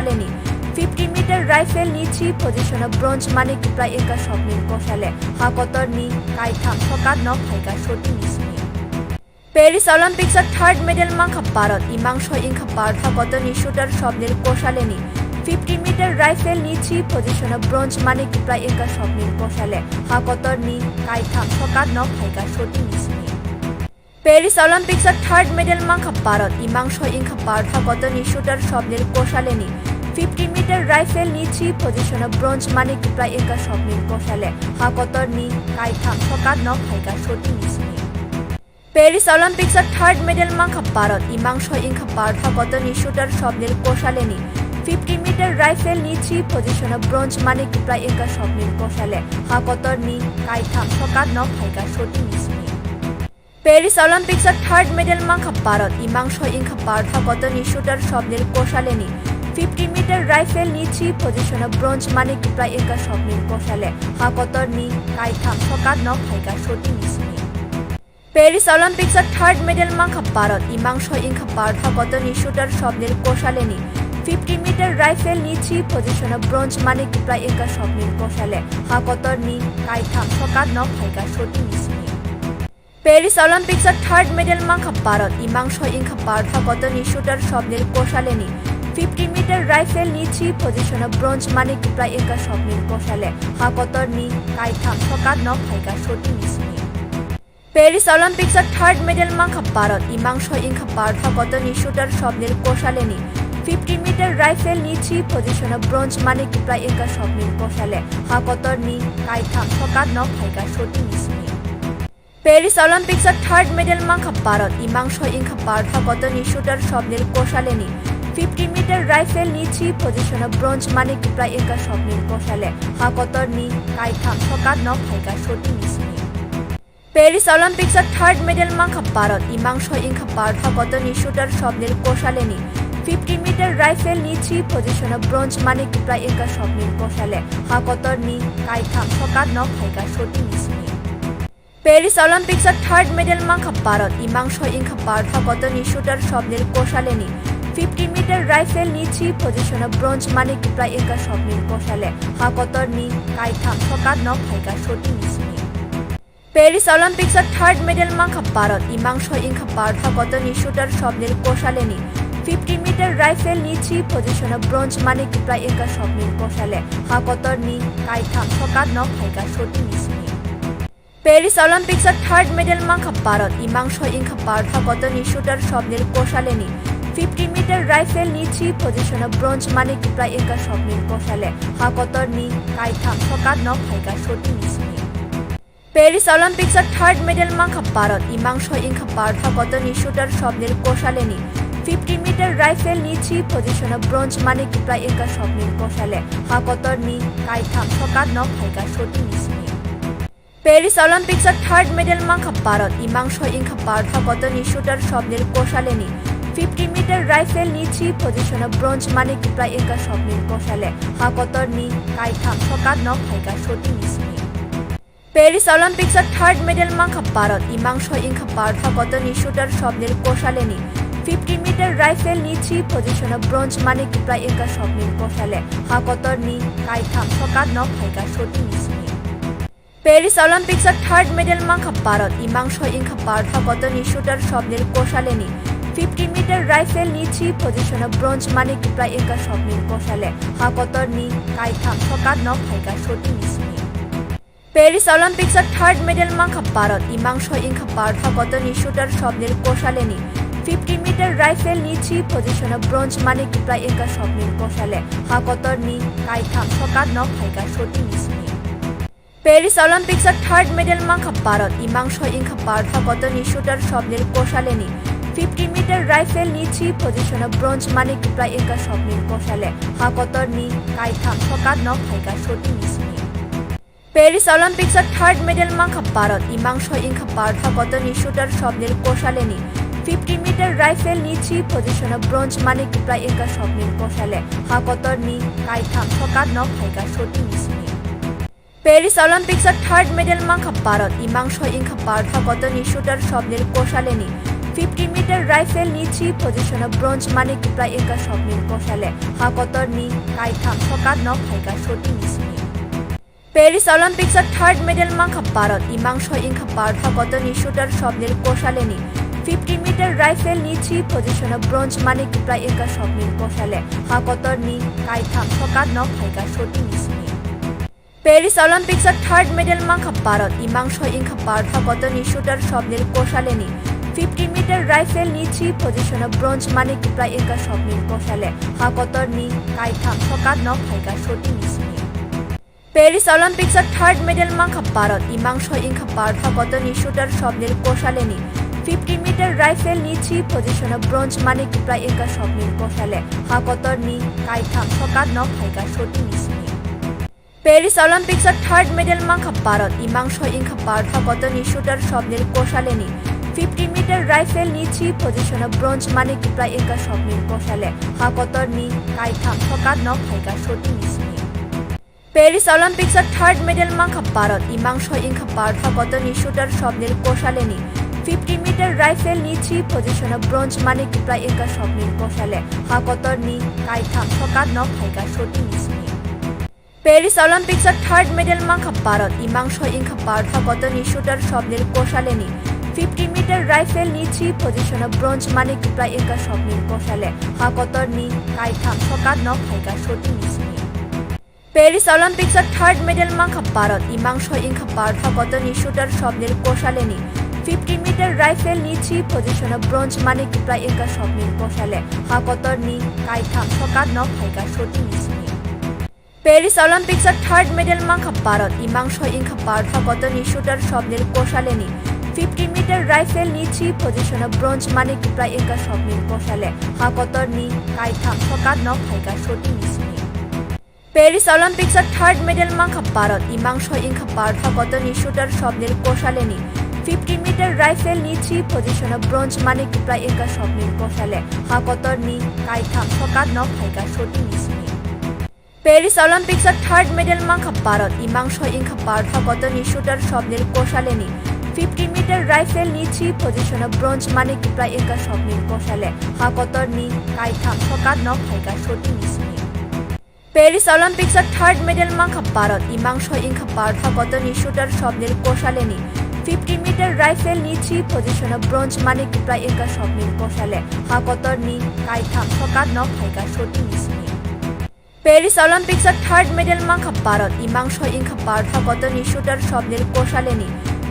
50 metre rifle ni 3 position bronze manik play inka shopning kosale hakotor ni kaitham sokat nok haika shooting ismi Parish Olympics third medal mankha Bharat imang shoi inka Bharat hakotor ni shooter shopnir kosale ni 50 metre rifle ni 3 position bronze manik play inka shopning kosale hakotor ni kaitham sokat nok haika shooting ismi Parish Olympics third medal mankha Bharat imang shoi inka Bharat hakotor ni shooter shopnir kosale ni 50 metre rifle ni 3 position bronze manik play inka shopning kosale hakotor ni kaitham sokat nok haika shooting ismi Parish Olympics third medal mankha Bharat imang shoi inka Bharat hakotor ni shooter shopnir kosale ni 50 metre rifle ni 3 position bronze manik play inka shopning kosale hakotor ni kaitham sokat nok haika shooting ismi Parish Olympics third medal mankha Bharat imang shoi inka Bharat hakotor ni shooter shopnir kosale ni 50 metre rifle ni 3 position bronze manik play inka shopning kosale hakotor ni kaitham sokat nok haika shooting ismi Parish Olympics third medal mankha Bharat imang shoi inka Bharat hakotor ni shooter shopnir kosale ni 50 metre rifle ni 3 position bronze manik play inka shopning kosale hakotor ni kaitham sokat nok haika shooting ismi Parish Olympics third medal mankha Bharat imang shoi inka Bharat hakotor ni shooter shopnir kosale ni 50 metre rifle ni 3 position bronze manik play inka shopning kosale hakotor ni kaitham sokat nok haika shooting ismi Parish Olympics third medal mankha Bharat imang shoi inka Bharat hakotor ni shooter shopnir kosale ni 50 metre rifle ni 3 position bronze manik play inka shopning kosale hakotor ni kaitham sokat nok haika shooting ismi Parish Olympics third medal mankha Bharat imang shoi inka Bharat hakotor ni shooter shopnir kosale ni 50 metre rifle ni 3 position bronze manik play inka shopning kosale hakotor ni kaitham sokat nok haika shooting ismi Parish Olympics third medal mankha Bharat imang shoi inka Bharat hakotor ni shooter shopnir kosale ni 50 metre rifle ni 3 position bronze manik play inka shopning kosale hakotor ni kaitham sokat nok haika shooting ismi Parish Olympics third medal mankha Bharat imang shoi inka Bharat hakotor ni shooter shopnir kosale ni 50 metre rifle ni 3 position bronze manik play inka shopning kosale hakotor ni kaitham sokat nok haika shooting ismi Parish Olympics third medal mankha Bharat imang shoi inka Bharat hakotor ni shooter shopnir kosale ni 50 metre rifle ni 3 position bronze manik play inka shopning kosale hakotor ni kaitham sokat nok haika shooting ismi Parish Olympics third medal mankha Bharat imang shoi inka Bharat hakotor ni shooter shopnir kosale ni 50 metre rifle ni 3 position bronze manik play inka shopning kosale hakotor ni kaitham sokat nok haika shooting ismi Parish Olympics third medal mankha Bharat imang shoi inka Bharat hakotor ni shooter shopnir kosale ni 50 metre rifle ni 3 position bronze manik play inka shopning kosale hakotor ni kaitham sokat nok haika shooting ismi Parish Olympics third medal mankha Bharat imang shoi inka Bharat hakotor ni shooter shopnir kosale ni 50 metre rifle ni 3 position bronze manik play inka shopning kosale hakotor ni kaitham sokat nok haika shooting ismi Parish Olympics third medal mankha Bharat imang shoi inka Bharat hakotor ni shooter shopnir kosale ni 50 metre rifle ni 3 position bronze manik play inka shopning kosale hakotor ni kaitham sokat nok haika shooting ismi Parish Olympics third medal mankha Bharat imang shoi inka Bharat hakotor ni shooter shopnir kosale ni 50 metre rifle ni 3 position bronze manik play inka shopning kosale hakotor ni kaitham sokat nok haika shooting ismi Parish Olympics third medal mankha Bharat imang shoi inka Bharat hakotor ni shooter shopnir kosale ni 50 metre rifle ni 3 position bronze manik play inka shopning kosale hakotor ni kaitham sokat nok haika shooting ismi Parish Olympics third medal mankha Bharat imang shoi inka Bharat hakotor ni shooter shopnir kosale ni 50 metre rifle ni 3 position bronze manik play inka shopning kosale hakotor ni kaitham sokat nok haika shooting ismi Parish Olympics third medal mankha Bharat imang shoi inka Bharat hakotor ni shooter shopnir kosale ni 50 metre rifle ni 3 position bronze manik play inka shopning kosale hakotor ni kaitham sokat nok haika shooting ismi Parish Olympics third medal mankha Bharat imang shoi inka Bharat hakotor ni shooter shopnir kosale ni 50 metre राइफेलनि three पजिशनाव bronze मानिक प्राय एका शटनि गसाले हाकतरनि काइथाम सकात न फाइगा shooting स्नि पेरिस ओलम्पिक्सर थार्ड मेडेल मांखा भारत इमांश इंखा भारत हाकतरनि शूटर शटनि गसालेनि 50 মিটার राइफेलनि थ्रि पजिशनाव ब्रन्ज मानिक प्राय एका शटनि गसाले हाकतरनि काइथाम सकात न फाइगा शटिं स्नि पेरिस ओलम्पिक्सर थार्ड मेडेल मांखा भारत इमांश इंखा भारत हाकतरनि शूटर शटनि गसालेनि 50 মিটার राइफेलनि थ्रि पजिशनाव ब्रन्ज मानिक प्राय एका शटनि गसाले हाकतरनि काइथाम सकात न फाइगा शटिं स्नि पेरिस ओलम्पिक्सर थार्ड मेडेल मांखा भारत इमांश इंखा भारत हाकतरनि शूटर शटनि गसालेनि 50 মিটার राइफेलनि थ्रि पजिशनाव ब्रन्ज मानिक प्राय एका शटनि गसाले हाकतरनि काइथाम सकात न फाइगा शटिं स्नि पेरिस ओलम्पिक्सर थार्ड मेडेल मांखा भारत इमांश इंखा भारत हाकतरनि शूटर शटनि गसालेनि 50 মিটার राइफेलनि थ्रि पजिशनाव ब्रन्ज मानिक प्राय एका शटनि गसाले हाकतरनि काइथाम सकात न फाइगा शटिं स्नि पेरिस ओलम्पिक्सर थार्ड मेडेल मांखा भारत इमांश इंखा भारत हाकतरनि शूटर शटनि गसालेनि 50 মিটার राइफेलनि थ्रि पजिशनाव ब्रन्ज मानिक प्राय एका शटनि गसाले हाकतरनि काइथाम सकात न फाइगा शटिं स्नि पेरिस ओलम्पिक्सर थार्ड मेडेल मांखा भारत इमांश इंखा भारत हाकतरनि शूटर शटनि गसालेनि 50 মিটার राइफेलनि थ्रि पजिशनाव ब्रन्ज मानिक प्राय एका शटनि गसाले हाकतरनि काइथाम सकात न फाइगा शटिं स्नि पेरिस ओलम्पिक्सर थार्ड मेडेल मांखा भारत इमांश इंखा भारत हाकतरनि शूटर शटनि गसालेनि 50 মিটার राइफेलनि थ्रि पजिशनाव ब्रन्ज मानिक प्राय एका शटनि गसाले हाकतरनि काइथाम सकात न फाइगा शटिं स्नि पेरिस ओलम्पिक्सर थार्ड मेडेल मांखा भारत इमांश इंखा भारत हाकतरनि शूटर शटनि गसालेनि 50 মিটার राइफेलनि थ्रि पजिशनाव ब्रन्ज मानिक प्राय एका शटनि गसाले हाकतरनि काइथाम सकात न फाइगा शटिं स्नि पेरिस ओलम्पिक्सर थार्ड मेडेल मांखा भारत इमांश इंखा भारत हाकतरनि शूटर शटनि गसालेनि 50 মিটার राइफेलनि थ्रि पजिशनाव ब्रन्ज मानिक प्राय एका शटनि गसाले हाकतरनि काइथाम सकात न फाइगा शटिं स्नि पेरिस ओलम्पिक्सर थार्ड मेडेल मांखा भारत इमांश इंखा भारत हाकतरनि शूटर शटनि गसालेनि 50 মিটার राइफेलनि थ्रि पजिशनाव ब्रन्ज मानिक प्राय एका शटनि गसाले हाकतरनि काइथाम सकात न फाइगा शटिं स्नि पेरिस ओलम्पिक्सर थार्ड मेडेल मांखा भारत इमांश इंखा भारत हाकतरनि शूटर शटनि गसालेनि 50 মিটার राइफेलनि थ्रि पजिशनाव ब्रन्ज मानिक प्राय एका शटनि गसाले हाकतरनि काइथाम सकात न फाइगा शटिं स्नि पेरिस ओलम्पिक्सर थार्ड मेडेल मांखा भारत इमांश इंखा भारत हाकतरनि शूटर शटनि गसालेनि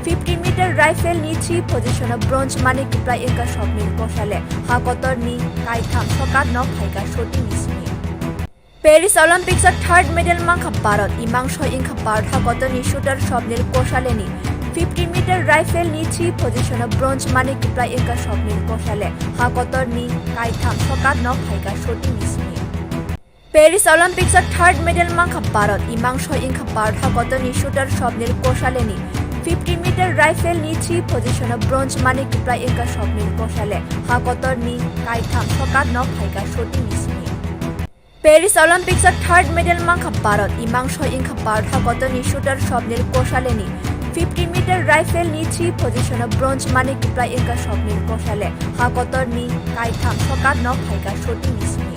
50 মিটার राइफेलनि थ्रि पजिशनाव ब्रन्ज मानिक प्राय एका शटनि गसाले हाकतरनि काइथाम सकात न फाइगा शटिं स्नि पेरिस ओलम्पिक्सर थार्ड मेडेल मांखा भारत इमांश इंखा भारत हाकतरनि शूटर शटनि गसालेनि 50 মিটার राइफेलनि थ्रि पजिशनाव ब्रन्ज मानिक प्राय एका शटनि गसाले हाकतरनि काइथाम सकात न फाइगा शटिं स्नि पेरिस ओलम्पिक्सर थार्ड मेडेल मांखा भारत इमांश इंखा भारत हाकतरनि शूटर शटनि गसालेनि 50 মিটার राइफेलनि थ्रि पजिशनाव ब्रन्ज मानिक प्राय एका शटनि गसाले हाकतरनि काइथाम सकात न फाइगा शटिं स्नि पेरिस ओलम्पिक्सर थार्ड मेडेल मांखा भारत इमांश इंखा भारत हाकतरनि शूटर शटनि गसालेनि 50 মিটার राइफेलनि थ्रि पजिशनाव ब्रन्ज मानिक प्राय एका शटनि गसाले हाकतरनि काइथाम सकात न फाइगा शटिं स्नि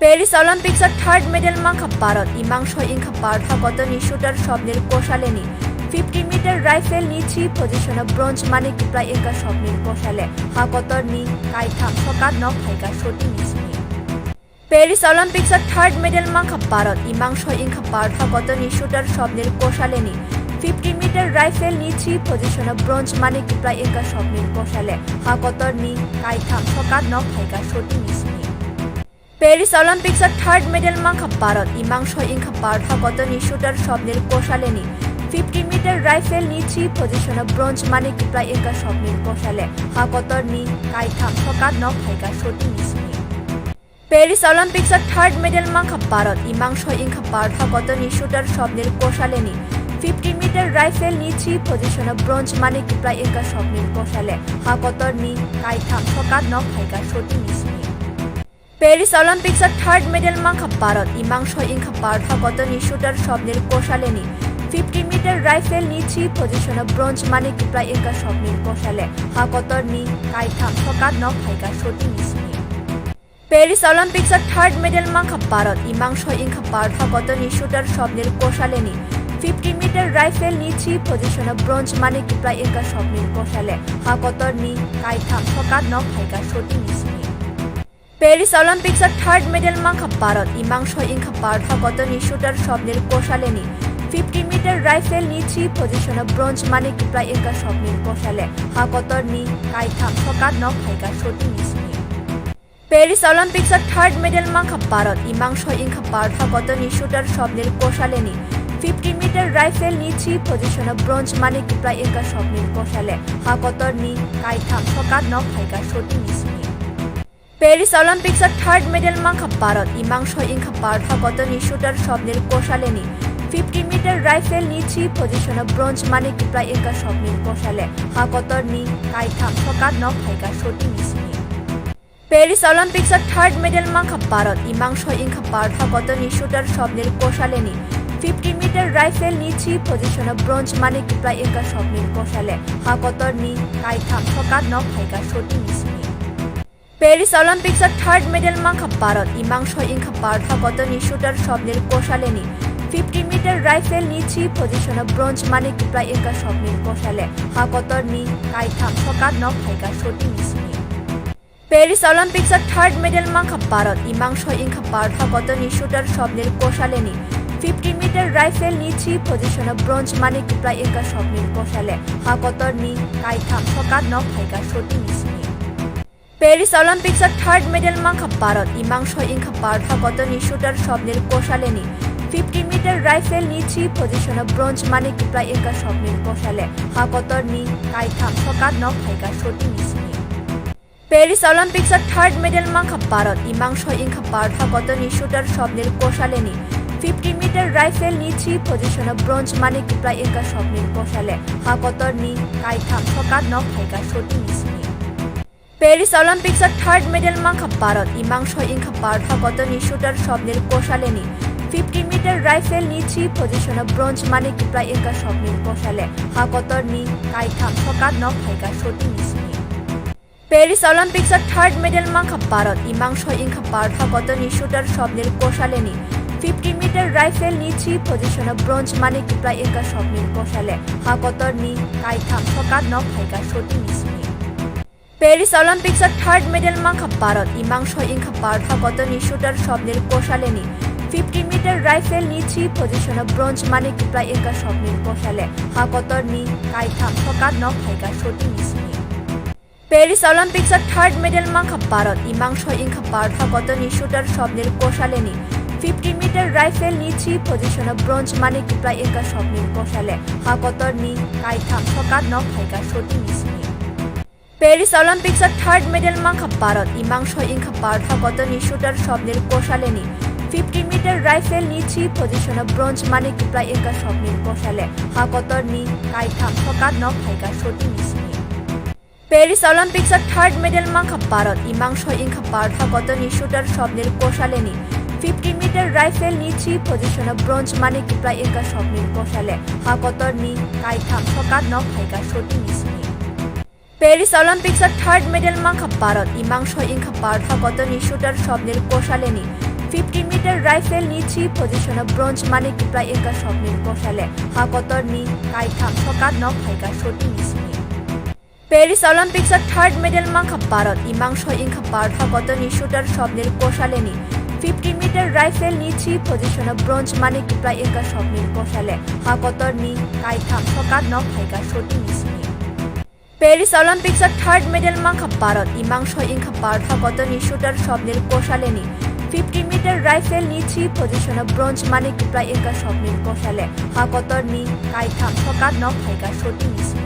पेरिस ओलम्पिक्सर थार्ड मेडेल मांखा भारत इमांश इंखा भारत हाकतरनि शूटर शटनि गसालेनि 50 মিটার राइफेलनि थ्रि पजिशनाव ब्रन्ज मानिक प्राय एका शटनि गसाले हाकतरनि काइथाम सकात न फाइगा शटिं स्नि पेरिस ओलम्पिक्सर थार्ड मेडेल मांखा भारत इमांश इंखा भारत हाकतरनि शूटर शटनि गसालेनि 50 মিটার राइफेलनि थ्रि पजिशनाव ब्रन्ज मानिक प्राय एका शटनि गसाले हाकतरनि काइथाम सकात न फाइगा शटिं स्नि पेरिस ओलम्पिक्सर थार्ड मेडेल मांखा भारत इमांश इंखा भारत हाकतरनि शूटर शटनि गसालेनि 50 মিটার राइफेलनि थ्रि पजिशनाव ब्रन्ज मानिक प्राय एका शटनि गसाले हाकतरनि काइथाम सकात न फाइगा शटिं स्नि पेरिस ओलम्पिक्सर थार्ड मेडेल मांखा भारत इमांश इंखा भारत हाकतरनि शूटर शटनि गसालेनि 50 মিটার राइफेलनि थ्रि पजिशनाव ब्रन्ज मानिक प्राय एका शटनि गसाले हाकतरनि काइथाम सकात न फाइगा शटिं स्नि पेरिस ओलम्पिक्सर थार्ड मेडेल मांखा भारत इमांश इंखा भारत हाकतरनि शूटर शटनि गसालेनि 50 মিটার राइफेलनि थि पजिशनाव ब्रन्ज मानिकनिफ्राय एंगा शटनि गसाले हाकतरनि काइथाम सकात न फाइगा शटिंग स्नि पेरिस ओलम्पिक्सआव थार्ड मेडेल मांखा भारत इमां छय इंखा भारत हाकतरनि शूटार शटनि गसालेनि 50 মিটার राइफेलनि थि पजिशनाव ब्रन्ज मानिकनिफ्राय एंगा शटनि गसाले हाकतरनि काइथाम सकात न फाइगा शटिंग स्नि पेरिस ओलम्पिक्सआव थार्ड मेडेल मांखा भारत इमां छय इंखा भारत हाकतरनि शूटार शटनि गसालेनि 50 মিটার राइफेलनि थि पजिशनाव ब्रन्ज मानिकनिफ्राय एंगा शटनि गसाले हाकतरनि काइथाम सकात न फाइगा शटिंग स्नि पेरिस ओलम्पिक्सआव थार्ड मेडेल मांखा भारत इमां छय इंखा भारत हाकतरनि शूटार शटनि गसालेनि 50 মিটার राइफेलनि थि पजिशनाव ब्रन्ज मानिकनिफ्राय एंगा शटनि गसाले हाकतरनि काइथाम सकात न फाइगा शटिंग स्नि पेरिस ओलम्पिक्सआव थार्ड मेडेल मांखा भारत इमां छय इंखा भारत हाकतरनि शूटार शटनि गसालेनि 50 মিটার राइफेलनि थि पजिशनाव ब्रन्ज मानिकनिफ्राय एंगा शटनि गसाले हाकतरनि काइथाम सकात न फाइगा शटिंग स्नि पेरिस ओलम्पिक्सआव थार्ड मेडेल मांखा भारत इमां छय इंखा भारत हाकतरनि शूटार शटनि गसालेनि 50 মিটার राइफेलनि थि पजिशनाव ब्रन्ज मानिकनिफ्राय एंगा शटनि गसाले हाकतरनि काइथाम सकात न फाइगा शटिंग स्नि पेरिस ओलम्पिक्सआव थार्ड मेडेल मांखा भारत इमां छय इंखा भारत हाकतरनि शूटार शटनि गसालेनि 50 মিটার राइफेलनि थि पजिशनाव ब्रन्ज मानिकनिफ्राय एंगा शटनि गसाले हाकतरनि काइथाम सकात न फाइगा शटिंग स्नि पेरिस ओलम्पिक्सआव थार्ड मेडेल मांखा भारत इमां छय इंखा भारत हाकतरनि शूटार शटनि गसालेनि 50 মিটার राइफेलनि थि पजिशनाव ब्रन्ज मानिकनिफ्राय एंगा शटनि गसाले हाकतरनि काइथाम सकात न फाइगा शटिंग स्नि पेरिस ओलम्पिक्सआव थार्ड मेडेल मांखा भारत इमां छय इंखा भारत हाकतरनि शूटार शटनि गसालेनि 50 মিটার राइफेलनि थि पजिशनाव ब्रन्ज मानिकनिफ्राय एंगा शटनि गसाले हाकतरनि काइथाम सकात न फाइगा शटिंग स्नि पेरिस ओलम्पिक्सआव थार्ड मेडेल मांखा भारत इमां छय इंखा भारत हाकतरनि शूटार शटनि गसालेनि 50 মিটার राइफेलनि थि पजिशनाव ब्रन्ज मानिकनिफ्राय एंगा शटनि गसाले हाकतरनि काइथाम सकात न फाइगा शटिंग स्नि पेरिस ओलम्पिक्सआव थार्ड मेडेल मांखा भारत इमां छय इंखा भारत हाकतरनि शूटार शटनि गसालेनि 50 মিটার राइफेलनि थि पजिशनाव ब्रन्ज मानिकनिफ्राय एंगा शटनि गसाले हाकतरनि काइथाम सकात न फाइगा शटिंग स्नि पेरिस ओलम्पिक्सआव थार्ड मेडेल मांखा भारत इमां छय इंखा भारत हाकतरनि शूटार शटनि गसालेनि 50 মিটার राइफेलनि थि पजिशनाव ब्रन्ज मानिकनिफ्राय एंगा शटनि गसाले हाकतरनि काइथाम सकात न फाइगा शटिंग स्नि पेरिस ओलम्पिक्सआव थार्ड मेडेल मांखा भारत इमां छय इंखा भारत हाकतरनि शूटार शटनि गसालेनि 50 মিটার राइफेलनि थि पजिशनाव ब्रन्ज मानिकनिफ्राय एंगा शटनि गसाले हाकतरनि काइथाम सकात न फाइगा शटिंग स्नि पेरिस ओलम्पिक्सआव थार्ड मेडेल मांखा भारत इमां छय इंखा भारत हाकतरनि शूटार शटनि गसालेनि 50 মিটার राइफेलनि थि पजिशनाव ब्रन्ज मानिकनिफ्राय एंगा शटनि गसाले हाकतरनि काइथाम सकात न फाइगा शटिंग स्नि पेरिस ओलम्पिक्सआव थार्ड मेडेल मांखा भारत इमां छय इंखा भारत हाकतरनि शूटार शटनि गसालेनि 50 মিটার राइफेलनि थि पजिशनाव ब्रन्ज मानिकनिफ्राय एंगा शटनि गसाले हाकतरनि काइथाम सकात न फाइगा शटिंग स्नि पेरिस ओलम्पिक्सआव थार्ड मेडेल मांखा भारत इमां छय इंखा भारत हाकतरनि शूटार शटनि गसालेनि 50 মিটার राइफेलनि थि पजिशनाव ब्रन्ज मानिकनिफ्राय एंगा शटनि गसाले हाकतरनि काइथाम सकात न फाइगा शटिंग स्नि पेरिस ओलम्पिक्सआव थार्ड मेडेल मांखा भारत इमां छय इंखा भारत हाकतरनि शूटार शटनि गसालेनि 50 মিটার राइफेलनि थि पजिशनाव ब्रन्ज मानिकनिफ्राय एंगा शटनि गसाले हाकतरनि काइथाम सकात न फाइगा शटिंग स्नि पेरिस ओलम्पिक्सआव थार्ड मेडेल मांखा भारत इमां छय इंखा भारत हाकतरनि शूटार शटनि गसालेनि 50 মিটার राइफेलनि थि पजिशनाव ब्रन्ज मानिकनिफ्राय एंगा शटनि गसाले हाकतरनि काइथाम सकात न फाइगा शटिंग स्नि पेरिस ओलम्पिक्सआव थार्ड मेडेल मांखा भारत इमां छय इंखा भारत हाकतरनि शूटार शटनि गसालेनि 50 মিটার राइफेलनि थि पजिशनाव ब्रन्ज मानिकनिफ्राय एंगा शटनि गसाले हाकतरनि काइथाम सकात न फाइगा शटिंग स्नि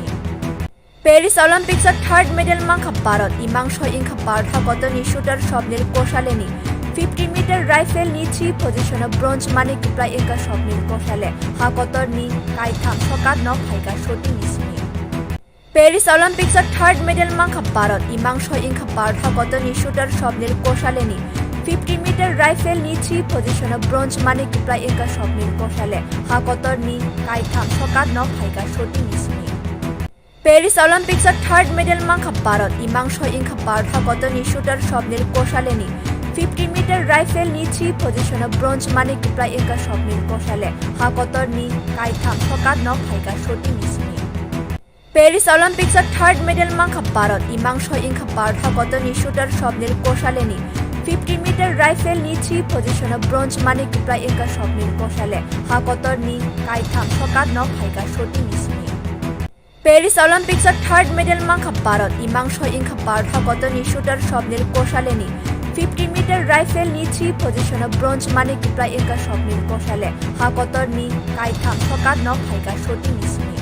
पेरिस ओलम्पिक्सआव थार्ड मेडेल मांखा भारत इमां छय इंखा भारत हाकतरनि शूटार शटनि गसालेनि 50 মিটার राइफेलनि थि पजिशनाव ब्रन्ज मानिकनिफ्राय एंगा शटनि गसाले हाकतरनि काइथाम सकात न फाइगा शटिंग स्नि पेरिस ओलम्पिक्सआव थार्ड मेडेल मांखा भारत इमां छय इंखा भारत हाकतरनि शूटार शटनि गसालेनि 50 metre rifle ni 3 position bronze manik প্রায় একা স্বপ্নের কষালে হাকতর ni কাইথাম সকাত ন ফাইকা শটি নিসনি প্যারিস অলিম্পিক্সের থার্ড মেডেল মাংখা ভারত ইমাং ছয় ইংখা ভারত হাকতর ni শুটার স্বপ্নের Kusale ni 50 metre rifle ni 3 position bronze manik প্রায় একা স্বপ্নের কষালে হাকতর ni কাইথাম সকাত ন ফাইকা শটি নিসনি প্যারিস অলিম্পিক্সের থার্ড মেডেল মাংখা ভারত ইমাং ছয় ইংখা ভারত হাকতর ni শুটার স্বপ্নের Kusale ni 50 metre rifle ni 3 position bronze manik প্রায় একা স্বপ্নের কষালে হাকতর ni কাইথাম সকাত ন ফাইকা শটি নিসনি প্যারিস অলিম্পিক্সের থার্ড মেডেল মাংখা ভারত ইমাং ছয় ইংখা ভারত হাকতর ni শুটার স্বপ্নের Kusale ni 50 metre rifle ni 3 position bronze manik প্রায় একা স্বপ্নের কষালে হাকতর ni কাইথাম সকাত ন ফাইকা শটি নিসনি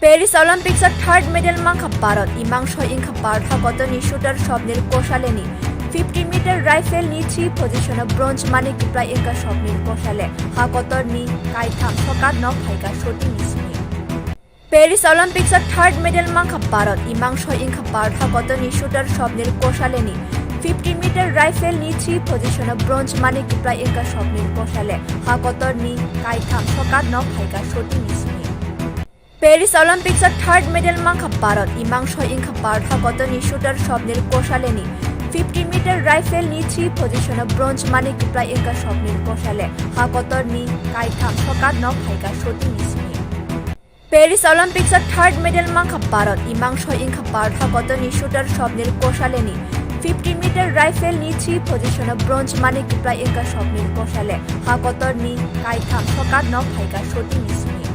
প্যারিস অলিম্পিক্সের থার্ড মেডেল মাংখা ভারত ইমাং ছয় ইংখা ভারত হাকতর ni শুটার স্বপ্নের Kusale ni 50 metre rifle ni 3 position bronze manik প্রায় একা স্বপ্নের কষালে হাকতর ni কাইথাম সকাত ন ফাইকা শটি নিসনি প্যারিস অলিম্পিক্সের থার্ড মেডেল মাংখা ভারত ইমাং ছয় ইংখা ভারত হাকতর ni শুটার স্বপ্নের Kusale ni 50 metre rifle ni 3 position bronze manik প্রায় একা স্বপ্নের কষালে হাকতর ni কাইথাম সকাত ন ফাইকা শটি নিসনি প্যারিস অলিম্পিক্সের থার্ড মেডেল মাংখা ভারত ইমাং ছয় ইংখা ভারত হাকতর ni শুটার স্বপ্নের Kusale ni 50 metre rifle ni 3 position bronze manik প্রায় একা স্বপ্নের কষালে হাকতর ni কাইথাম সকাত ন ফাইকা শটি নিসনি প্যারিস অলিম্পিক্সের থার্ড মেডেল মাংখা ভারত ইমাং ছয় ইংখা ভারত হাকতর ni শুটার স্বপ্নের Kusale ni 50 metre rifle ni 3 position bronze manik প্রায় একা স্বপ্নের কষালে হাকতর ni কাইথাম সকাত ন ফাইকা শটি নিসনি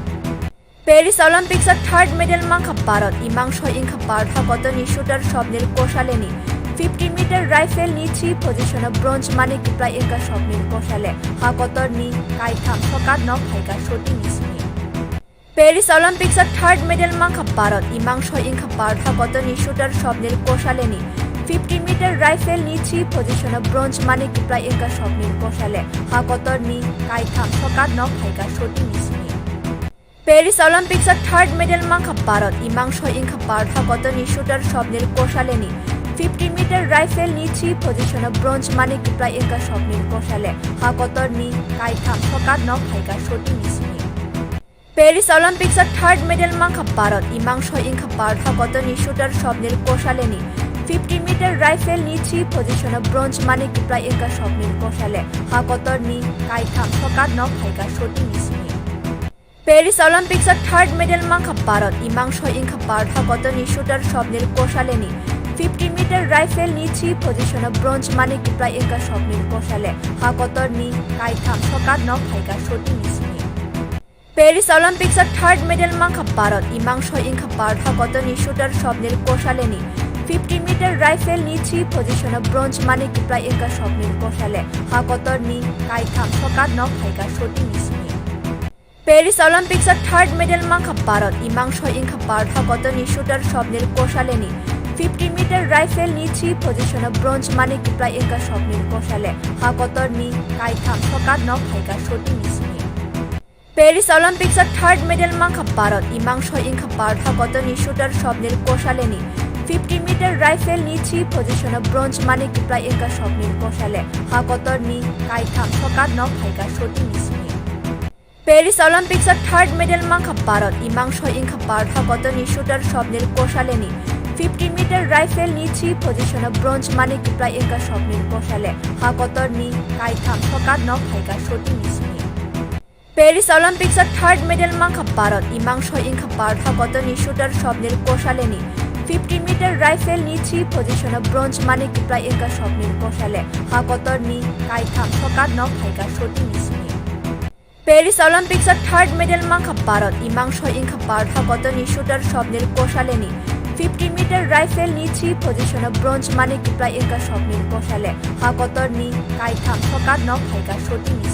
প্যারিস অলিম্পিক্সের থার্ড মেডেল মাংখা ভারত ইমাং ছয় ইংখা ভারত হাকতর ni শুটার স্বপ্নের Kusale ni 50 metre rifle ni 3 position bronze manik প্রায় একা স্বপ্নের কষালে হাকতর ni কাইথাম সকাত ন ফাইকা শটি নিসনি প্যারিস অলিম্পিক্সের থার্ড মেডেল মাংখা ভারত ইমাং ছয় ইংখা ভারত হাকতর ni শুটার স্বপ্নের Kusale ni 50 metre rifle ni 3 position bronze manik প্রায় একা স্বপ্নের কষালে হাকতর ni কাইথাম সকাত ন ফাইকা শটি নিসনি প্যারিস অলিম্পিক্সের থার্ড মেডেল মাংখা ভারত ইমাং ছয় ইংখা ভারত হাকতর ni শুটার স্বপ্নের Kusale ni 50 metre rifle ni 3 position bronze manik প্রায় একা স্বপ্নের কষালে হাকতর ni কাইথাম সকাত ন ফাইকা শটি নিসনি প্যারিস অলিম্পিক্সের থার্ড মেডেল মাংখা ভারত ইমাং ছয় ইংখা ভারত হাকতর ni শুটার স্বপ্নের Kusale ni 50 metre rifle ni 3 position bronze manik প্রায় একা স্বপ্নের কষালে হাকতর ni কাইথাম সকাত ন ফাইকা শটি নিসনি প্যারিস অলিম্পিক্সের থার্ড মেডেল মাংখা ভারত ইমাং ছয় ইংখা ভারত হাকতর ni শুটার স্বপ্নের Kusale ni 50 metre rifle ni 3 position bronze manik প্রায় একা স্বপ্নের কষালে হাকতর ni কাইথাম সকাত ন ফাইকা শটি নিসনি প্যারিস অলিম্পিক্সের থার্ড মেডেল মাংখা ভারত ইমাং ছয় ইংখা ভারত হাকতর ni শুটার স্বপ্নের Kusale ni 50 metre rifle ni 3 position bronze manik প্রায় একা স্বপ্নের কষালে হাকতর ni কাইথাম সকাত ন ফাইকা শটি নিসনি প্যারিস অলিম্পিক্সের থার্ড মেডেল মাংখা ভারত ইমাং ছয় ইংখা ভারত হাকতর ni শুটার স্বপ্নের Kusale ni 50 metre rifle ni 3 position bronze manik প্রায় একা স্বপ্নের কষালে হাকতর ni কাইথাম সকাত ন ফাইকা শটি নিসনি প্যারিস অলিম্পিক্সের থার্ড মেডেল মাংখা ভারত ইমাং ছয় ইংখা ভারত হাকতর ni শুটার স্বপ্নের Kusale ni 50 metre rifle ni 3 position bronze manik প্রায় একা স্বপ্নের কষালে হাকতর ni কাইথাম সকাত ন ফাইকা শটি নিসনি প্যারিস অলিম্পিক্সের থার্ড মেডেল মাংখা ভারত ইমাং ছয় ইংখা ভারত হাকতর ni শুটার স্বপ্নের Kusale ni 50 metre rifle ni 3 position bronze manik প্রায় একা স্বপ্নের কষালে হাকতর ni কাইথাম সকাত ন ফাইকা শটি নিসনি প্যারিস অলিম্পিক্সের থার্ড মেডেল মাংখা ভারত ইমাং ছয় ইংখা ভারত হাকতর ni শুটার স্বপ্নের Kusale ni 50 metre rifle ni 3 position bronze manik প্রায় একা স্বপ্নের কষালে হাকতর ni কাইথাম সকাত ন ফাইকা শটি নিসনি প্যারিস অলিম্পিক্সের থার্ড মেডেল মাংখা ভারত ইমাং ছয় ইংখা ভারত হাকতর ni শুটার স্বপ্নের Kusale ni 50 metre rifle ni 3 position bronze manik প্রায় একা স্বপ্নের কষালে হাকতর ni কাইথাম সকাত ন ফাইকা শটি নিসনি